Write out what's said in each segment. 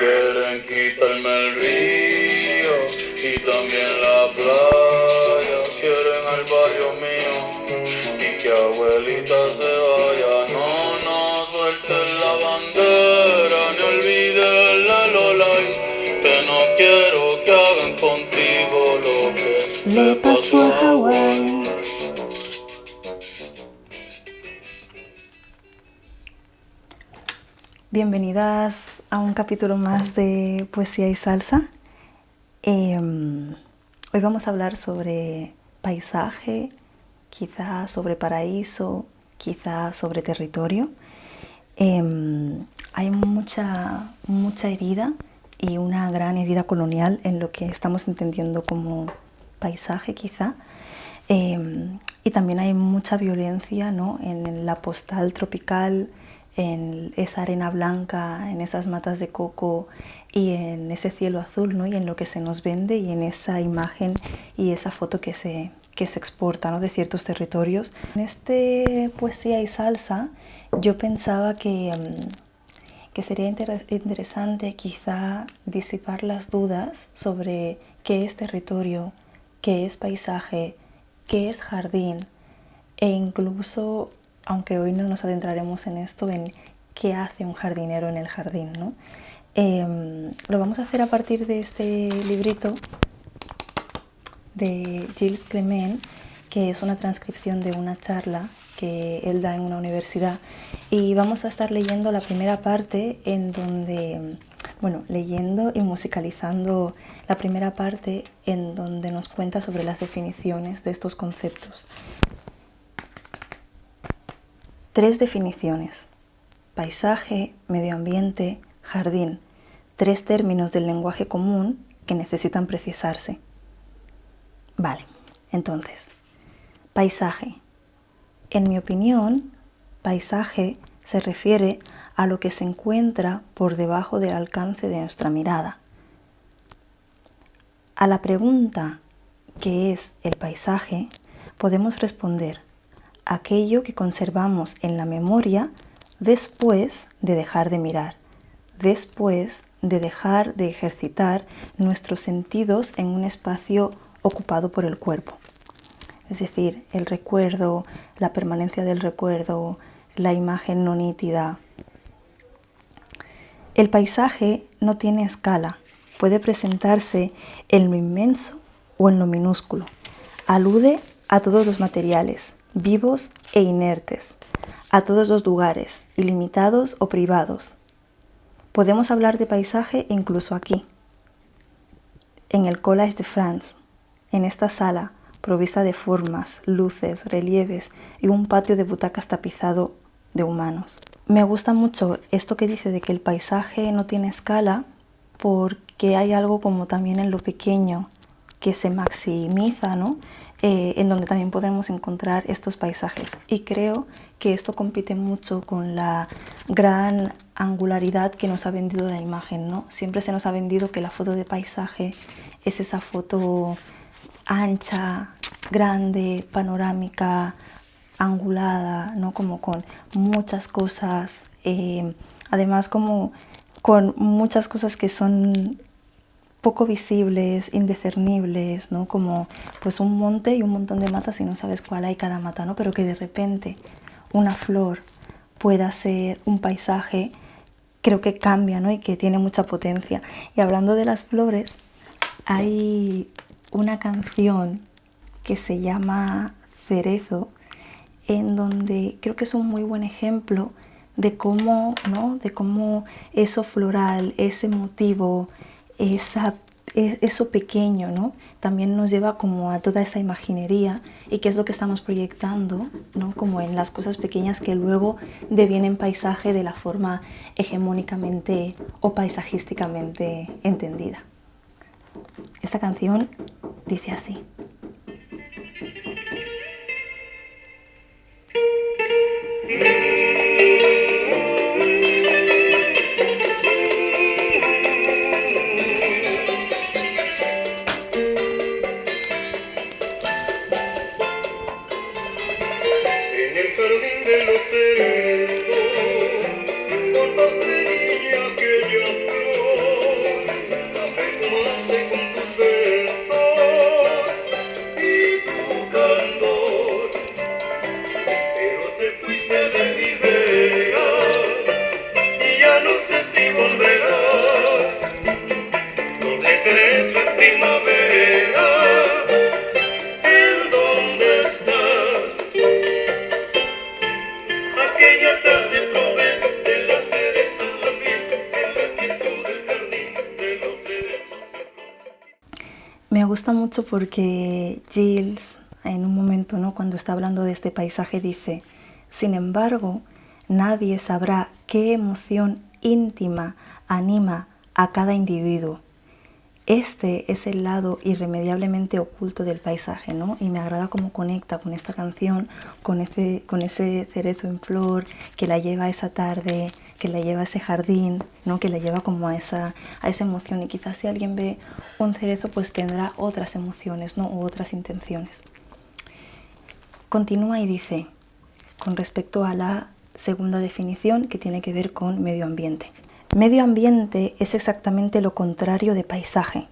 Quieren quitarme el río y también la playa. Quieren al barrio mío y que abuelita se vaya. No suelten la bandera ni olviden la Lola. Que no quiero que hagan contigo lo que le pasó a Hawái. Bienvenidas a un capítulo más de Poesía y Salsa. Hoy vamos a hablar sobre paisaje, quizá sobre paraíso, quizá sobre territorio. Hay mucha herida y una gran herida colonial en lo que estamos entendiendo como paisaje quizá. Y también hay mucha violencia, ¿no?, en la postal tropical, en esa arena blanca, en esas matas de coco y en ese cielo azul, ¿no?, y en lo que se nos vende y en esa imagen y esa foto que se exporta, ¿no?, de ciertos territorios. En este Poesía y Salsa yo pensaba que sería interesante quizá disipar las dudas sobre qué es territorio, qué es paisaje, qué es jardín, e incluso, aunque hoy no nos adentraremos en esto, en qué hace un jardinero en el jardín, ¿no? Lo vamos a hacer a partir de este librito de Gilles Clement, que es una transcripción de una charla que él da en una universidad, y vamos a estar leyendo la primera parte en donde, leyendo y musicalizando la primera parte en donde nos cuenta sobre las definiciones de estos conceptos. 3 definiciones: paisaje, medio ambiente, jardín. 3 términos del lenguaje común que necesitan precisarse. Vale, entonces, paisaje. En mi opinión, paisaje se refiere a lo que se encuentra por debajo del alcance de nuestra mirada. A la pregunta ¿qué es el paisaje?, podemos responder: aquello que conservamos en la memoria después de dejar de mirar, después de dejar de ejercitar nuestros sentidos en un espacio ocupado por el cuerpo. Es decir, el recuerdo, la permanencia del recuerdo, la imagen no nítida. El paisaje no tiene escala, puede presentarse en lo inmenso o en lo minúsculo. Alude a todos los materiales, vivos e inertes, a todos los lugares, ilimitados o privados. Podemos hablar de paisaje incluso aquí, en el Collège de France, en esta sala provista de formas, luces, relieves y un patio de butacas tapizado de humanos. Me gusta mucho esto que dice de que el paisaje no tiene escala, porque hay algo como también en lo pequeño que se maximiza, ¿no?, en donde también podemos encontrar estos paisajes. Y creo que esto compite mucho con la gran angularidad que nos ha vendido la imagen, ¿no? Siempre se nos ha vendido que la foto de paisaje es esa foto ancha, grande, panorámica, angulada, ¿no?, como con muchas cosas, además como con muchas cosas que son poco visibles, indiscernibles, ¿no?, como pues un monte y un montón de matas y no sabes cuál hay cada mata, ¿no?, pero que de repente una flor pueda ser un paisaje, creo que cambia, ¿no?, y que tiene mucha potencia. Y hablando de las flores, hay una canción que se llama Cerezo, en donde creo que es un muy buen ejemplo de cómo, ¿no?, de cómo eso floral, ese motivo, eso pequeño, ¿no?, también nos lleva como a toda esa imaginería, y que es lo que estamos proyectando, ¿no?, como en las cosas pequeñas que luego devienen paisaje de la forma hegemónicamente o paisajísticamente entendida. Esta canción dice así. En el jardín de los cerezos, cortaste niña aquella flor. Me gusta mucho porque Gilles, en un momento, ¿no?, cuando está hablando de este paisaje, dice: sin embargo, nadie sabrá qué emoción íntima anima a cada individuo. Este es el lado irremediablemente oculto del paisaje, ¿no? Y me agrada cómo conecta con esta canción, con ese cerezo en flor que la lleva a esa tarde, que la lleva a ese jardín, ¿no?, que la lleva como a esa emoción. Y quizás si alguien ve un cerezo, pues tendrá otras emociones, ¿no?, u otras intenciones. Continúa y dice, con respecto a la segunda definición, que tiene que ver con medio ambiente. Medio ambiente es exactamente lo contrario de paisaje.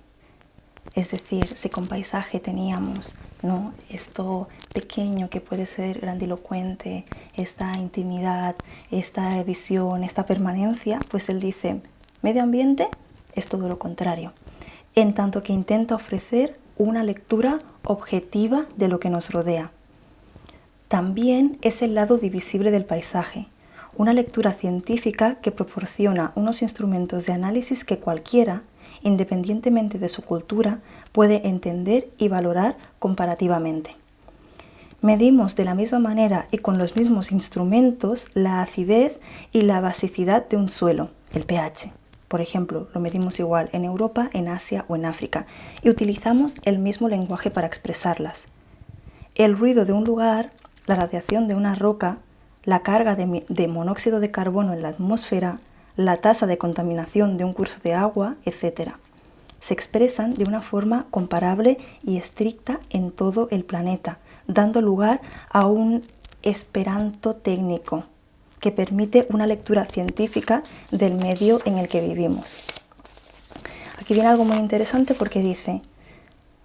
Es decir, si con paisaje teníamos, ¿no?, esto pequeño que puede ser grandilocuente, esta intimidad, esta visión, esta permanencia, pues él dice, medio ambiente es todo lo contrario, en tanto que intenta ofrecer una lectura objetiva de lo que nos rodea. También es el lado divisible del paisaje, una lectura científica que proporciona unos instrumentos de análisis que cualquiera, independientemente de su cultura, puede entender y valorar comparativamente. Medimos de la misma manera y con los mismos instrumentos la acidez y la basicidad de un suelo, el pH. Por ejemplo, lo medimos igual en Europa, en Asia o en África, y utilizamos el mismo lenguaje para expresarlas. El ruido de un lugar, la radiación de una roca, la carga de monóxido de carbono en la atmósfera, la tasa de contaminación de un curso de agua, etc. Se expresan de una forma comparable y estricta en todo el planeta, dando lugar a un esperanto técnico que permite una lectura científica del medio en el que vivimos. Aquí viene algo muy interesante porque dice,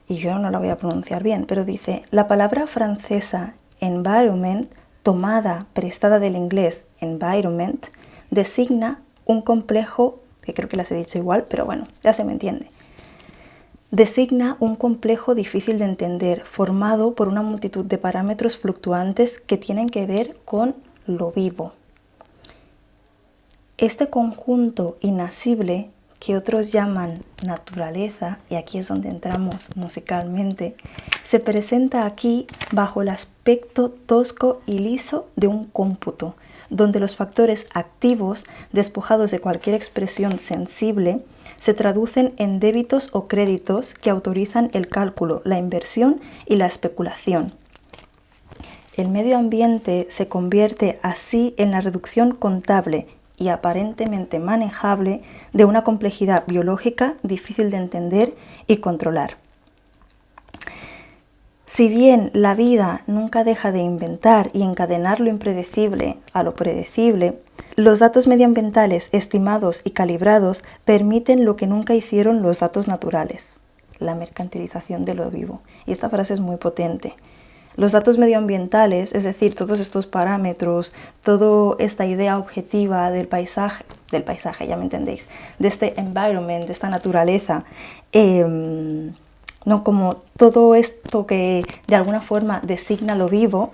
y yo no la voy a pronunciar bien, pero dice, la palabra francesa environment, tomada prestada del inglés environment, designa un complejo, que creo que las he dicho igual, pero bueno, ya se me entiende. Designa un complejo difícil de entender, formado por una multitud de parámetros fluctuantes que tienen que ver con lo vivo. Este conjunto inasible, que otros llaman naturaleza, y aquí es donde entramos musicalmente, se presenta aquí bajo el aspecto tosco y liso de un cómputo, donde los factores activos, despojados de cualquier expresión sensible, se traducen en débitos o créditos que autorizan el cálculo, la inversión y la especulación. El medio ambiente se convierte así en la reducción contable y aparentemente manejable de una complejidad biológica difícil de entender y controlar. Si bien la vida nunca deja de inventar y encadenar lo impredecible a lo predecible, los datos medioambientales estimados y calibrados permiten lo que nunca hicieron los datos naturales, la mercantilización de lo vivo. Y esta frase es muy potente. Los datos medioambientales, es decir, todos estos parámetros, toda esta idea objetiva del paisaje, ya me entendéis, de este environment, de esta naturaleza, no, como todo esto que de alguna forma designa lo vivo,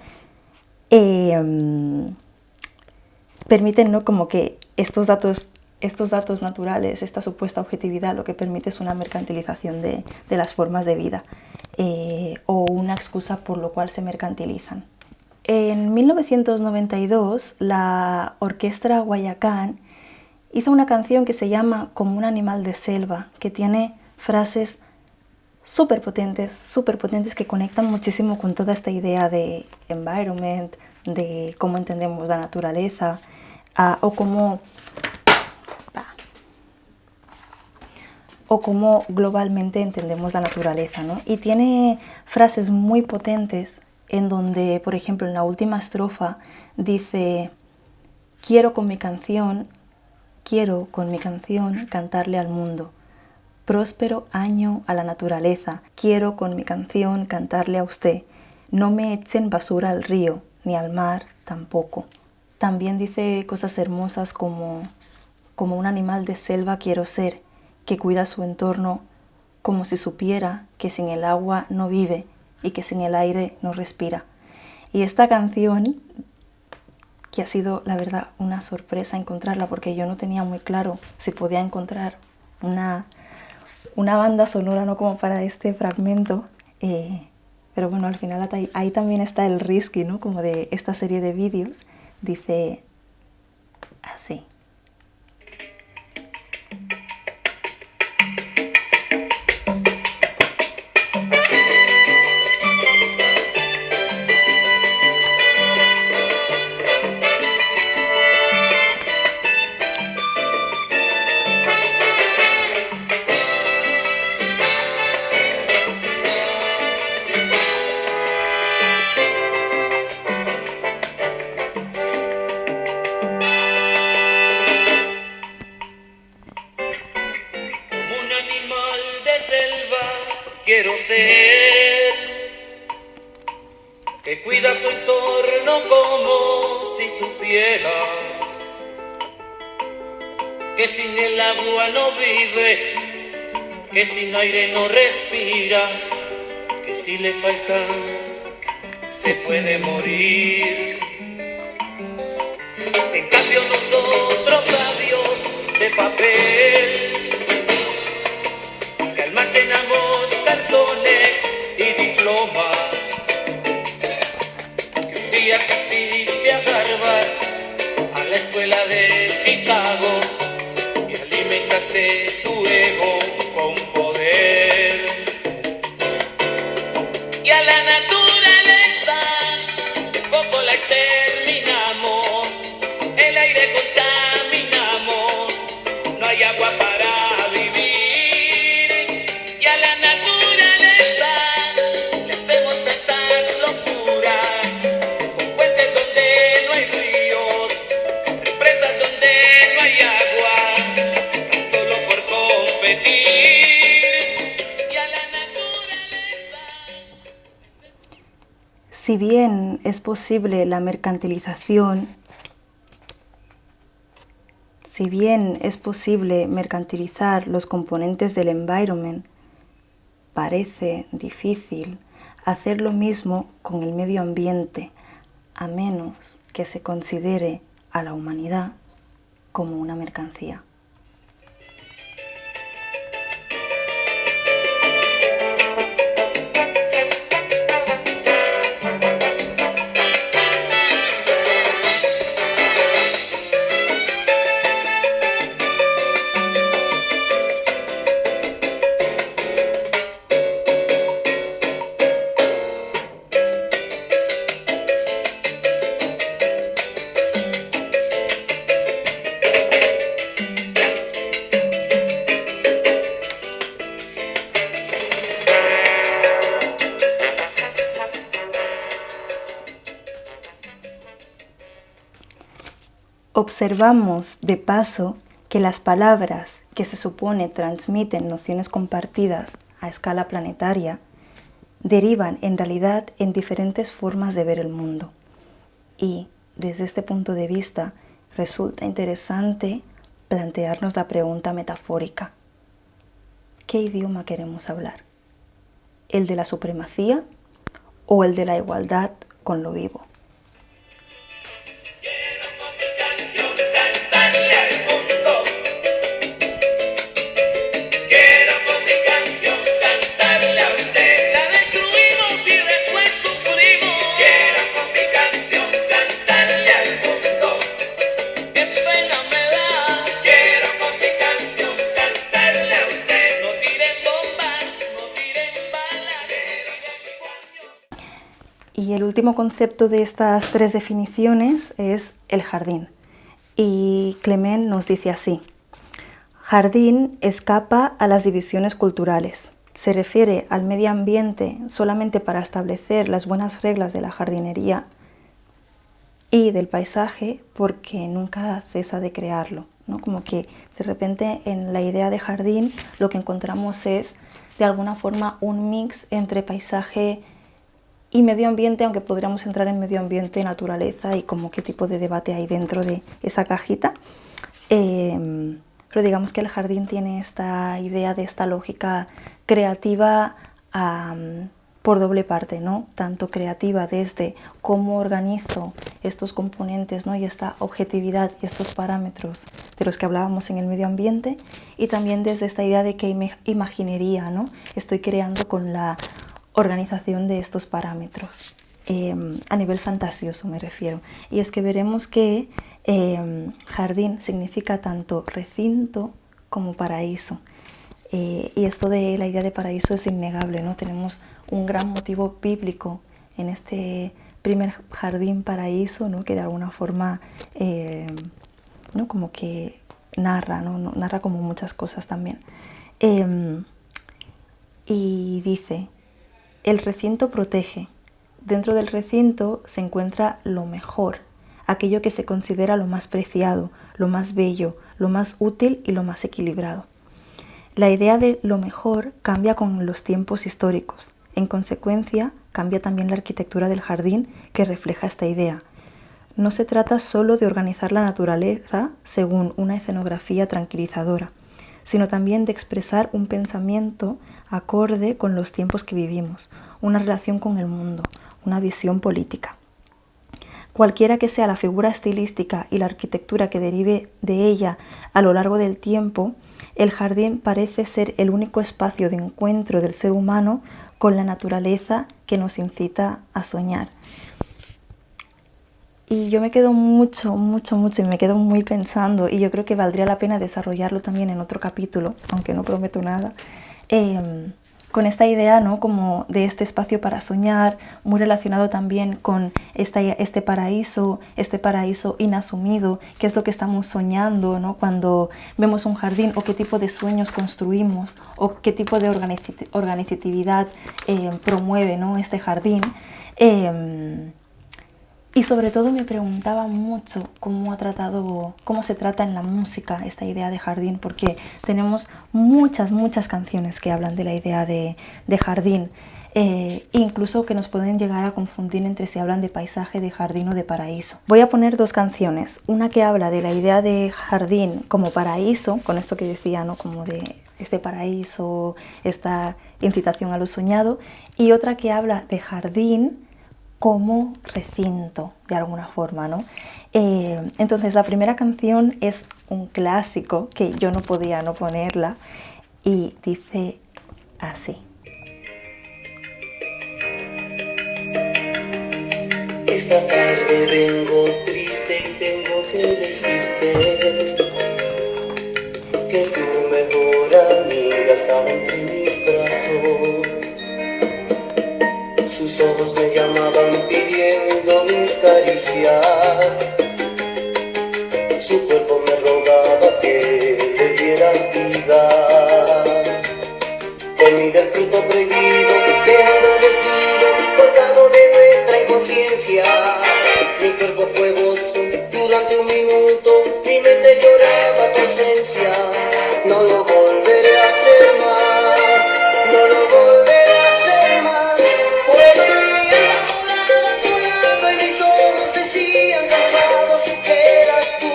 permiten, ¿no?, como que estos datos naturales, esta supuesta objetividad, lo que permite es una mercantilización de las formas de vida, o una excusa por lo cual se mercantilizan. En 1992, la Orquestra Guayacán hizo una canción que se llama Como un animal de selva, que tiene frases súper potentes que conectan muchísimo con toda esta idea de environment, de cómo entendemos la naturaleza, o cómo globalmente entendemos la naturaleza, ¿no? Y tiene frases muy potentes en donde, por ejemplo, en la última estrofa dice: quiero con mi canción cantarle al mundo. Próspero año a la naturaleza, quiero con mi canción cantarle a usted. No me echen basura al río, ni al mar tampoco. También dice cosas hermosas como un animal de selva quiero ser, que cuida su entorno como si supiera que sin el agua no vive y que sin el aire no respira. Y esta canción, que ha sido la verdad una sorpresa encontrarla, porque yo no tenía muy claro si podía encontrar una banda sonora, ¿no? Como para este fragmento. Pero bueno, al final ahí también está el risky, ¿no? Como de esta serie de vídeos. Dice así. Quiero ser, que cuida su entorno como si supiera que sin el agua no vive, que sin aire no respira, que si le falta se puede morir. En cambio nosotros, sabios de papel, almacenamos cartones y diplomas, que un día asististe a Harvard, a la escuela de Chicago, y alimentaste tu ego con poder. Y a la naturaleza poco la exterminamos, el aire contaminamos, no hay agua para vivir. Si bien es posible la mercantilización, si bien es posible mercantilizar los componentes del environment, parece difícil hacer lo mismo con el medio ambiente, a menos que se considere a la humanidad como una mercancía. Observamos, de paso, que las palabras que se supone transmiten nociones compartidas a escala planetaria derivan en realidad en diferentes formas de ver el mundo. Y, desde este punto de vista, resulta interesante plantearnos la pregunta metafórica. ¿Qué idioma queremos hablar? ¿El de la supremacía o el de la igualdad con lo vivo? Y el último concepto de estas tres definiciones es el jardín. Y Clement nos dice así: jardín escapa a las divisiones culturales. Se refiere al medio ambiente solamente para establecer las buenas reglas de la jardinería y del paisaje, porque nunca cesa de crearlo, ¿no? Como que de repente en la idea de jardín lo que encontramos es de alguna forma un mix entre paisaje y medio ambiente, aunque podríamos entrar en medio ambiente, naturaleza y como qué tipo de debate hay dentro de esa cajita. Pero digamos que el jardín tiene esta idea de esta lógica creativa por doble parte, ¿no? Tanto creativa desde cómo organizo estos componentes, ¿no? Y esta objetividad y estos parámetros de los que hablábamos en el medio ambiente, y también desde esta idea de que imaginería, ¿no? Estoy creando con la organización de estos parámetros. A nivel fantasioso me refiero. Y es que veremos que jardín significa tanto recinto como paraíso. Y esto de la idea de paraíso es innegable, ¿no? Tenemos un gran motivo bíblico en este primer jardín paraíso, ¿no? Que de alguna forma, ¿no? Como que narra, ¿no? Narra como muchas cosas también. Y dice, el recinto protege. Dentro del recinto se encuentra lo mejor, aquello que se considera lo más preciado, lo más bello, lo más útil y lo más equilibrado. La idea de lo mejor cambia con los tiempos históricos. En consecuencia, cambia también la arquitectura del jardín que refleja esta idea. No se trata solo de organizar la naturaleza según una escenografía tranquilizadora, sino también de expresar un pensamiento acorde con los tiempos que vivimos, una relación con el mundo, una visión política. Cualquiera que sea la figura estilística y la arquitectura que derive de ella a lo largo del tiempo, el jardín parece ser el único espacio de encuentro del ser humano con la naturaleza que nos incita a soñar. Y yo me quedo mucho, y me quedo muy pensando, y yo creo que valdría la pena desarrollarlo también en otro capítulo, aunque no prometo nada, con esta idea, ¿no? Como de este espacio para soñar, muy relacionado también con este paraíso inasumido, qué es lo que estamos soñando, ¿no? Cuando vemos un jardín, o qué tipo de sueños construimos, o qué tipo de organizatividad promueve, ¿no? Este jardín. Y sobre todo me preguntaba mucho cómo se trata en la música esta idea de jardín, porque tenemos muchas canciones que hablan de la idea de jardín, incluso que nos pueden llegar a confundir entre si hablan de paisaje, de jardín o de paraíso. Voy a poner dos canciones, una que habla de la idea de jardín como paraíso, con esto que decía, ¿no? Como de este paraíso, esta incitación a lo soñado, y otra que habla de jardín como recinto, de alguna forma, ¿no? Entonces, la primera canción es un clásico que yo no podía no ponerla, y dice así. Esta tarde vengo triste y tengo que decirte que tu mejor amiga estaba entre mis brazos. Sus ojos me llamaban pidiendo mis caricias. Su cuerpo me rogaba que le diera vida. Comí del fruto prohibido, quedando vestido, colgado de nuestra inconsciencia. Mi cuerpo fue gozo durante un minuto, mi mente lloraba tu ausencia. No lo volveré a hacer más, no lo volveré a hacer más. Pues mi alma llorando y mis ojos decían cansados que eras tú,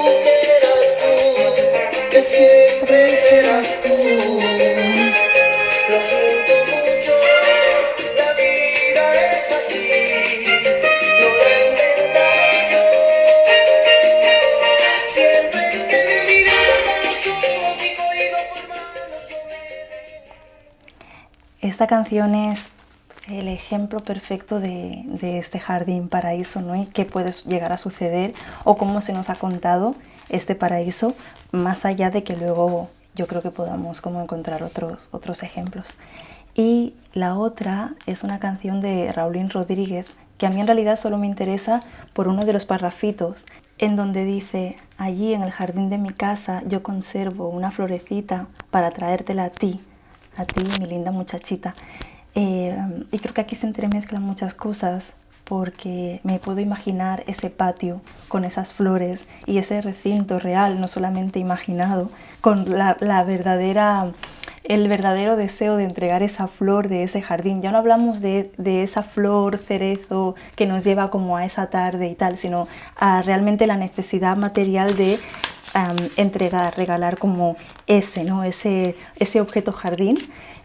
que siempre serás tú. Lo siento mucho, la vida es así, no lo he inventado yo. Siempre que me miras con los ojos digo ido por manos sobre. Esta canción es el ejemplo perfecto de este jardín paraíso, ¿no? Y qué puede llegar a suceder, o cómo se nos ha contado este paraíso, más allá de que luego yo creo que podamos como encontrar otros ejemplos. Y la otra es una canción de Raulín Rodríguez, que a mí en realidad solo me interesa por uno de los parrafitos, en donde dice: allí en el jardín de mi casa yo conservo una florecita para traértela a ti, mi linda muchachita. Y creo que aquí se entremezclan muchas cosas, porque me puedo imaginar ese patio con esas flores y ese recinto real, no solamente imaginado, con el verdadero deseo de entregar esa flor de ese jardín. Ya no hablamos de esa flor cerezo que nos lleva como a esa tarde y tal, sino a realmente la necesidad material de entregar, regalar como ¿no? ese objeto jardín.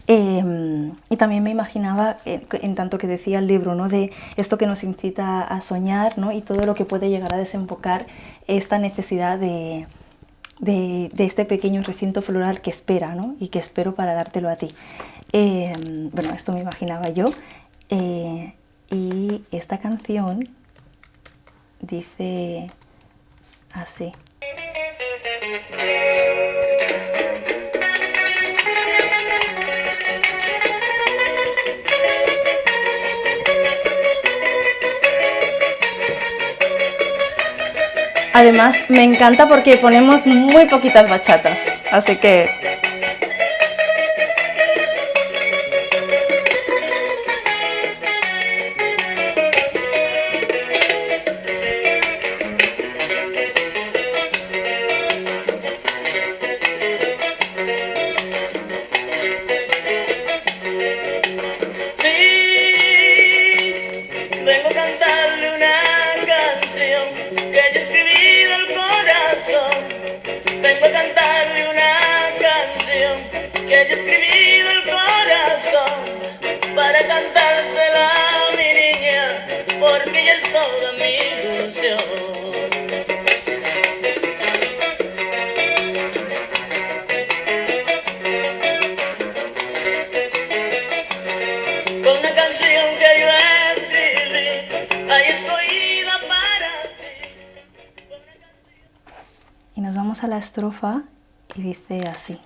Y también me imaginaba, en tanto que decía el libro, ¿no? De esto que nos incita a soñar, ¿no? Y todo lo que puede llegar a desembocar esta necesidad de este pequeño recinto floral que espera, ¿no? Y que espero para dártelo a ti. Bueno, esto me imaginaba yo. Y esta canción dice así. Además, me encanta porque ponemos muy poquitas bachatas, así que... Vengo a cantarle una canción que yo escribí del corazón. Vengo a cantarle una canción que yo escribí del corazón. Para cantársela a mi niña, porque ella es toda mi ilusión. Con una canción que yo y nos vamos a la estrofa y dice así.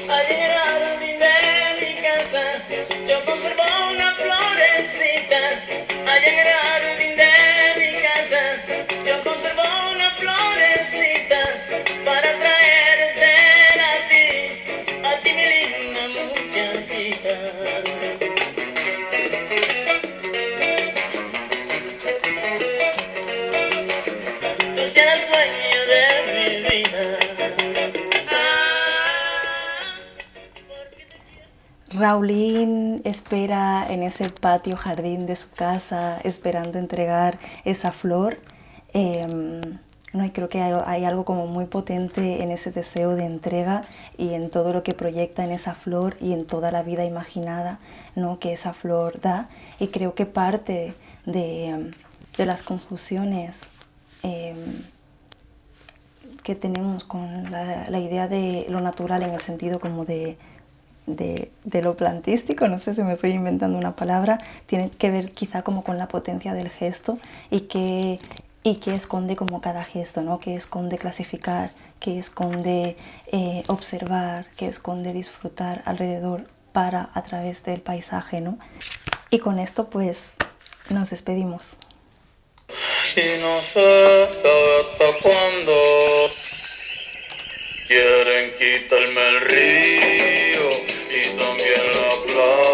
Al llegar al fin de mi casa, yo conservo una florecita. Al llegar al fin de mi casa, yo conservo una florecita para traerte a ti mi linda muchachita. Tú serás dueño de mi vida. Raulín espera en ese patio jardín de su casa, esperando entregar esa flor. No, y creo que hay algo como muy potente en ese deseo de entrega y en todo lo que proyecta en esa flor y en toda la vida imaginada, ¿no? Que esa flor da. Y creo que parte de las confusiones que tenemos con la idea de lo natural en el sentido como de lo plantístico, no sé si me estoy inventando una palabra, tiene que ver quizá como con la potencia del gesto y que esconde como cada gesto, ¿no? Que esconde clasificar, que esconde observar, que esconde disfrutar alrededor a través del paisaje, ¿no? Y con esto pues nos despedimos. Y no sé hasta cuándo quieren quitarme el río y también la playa.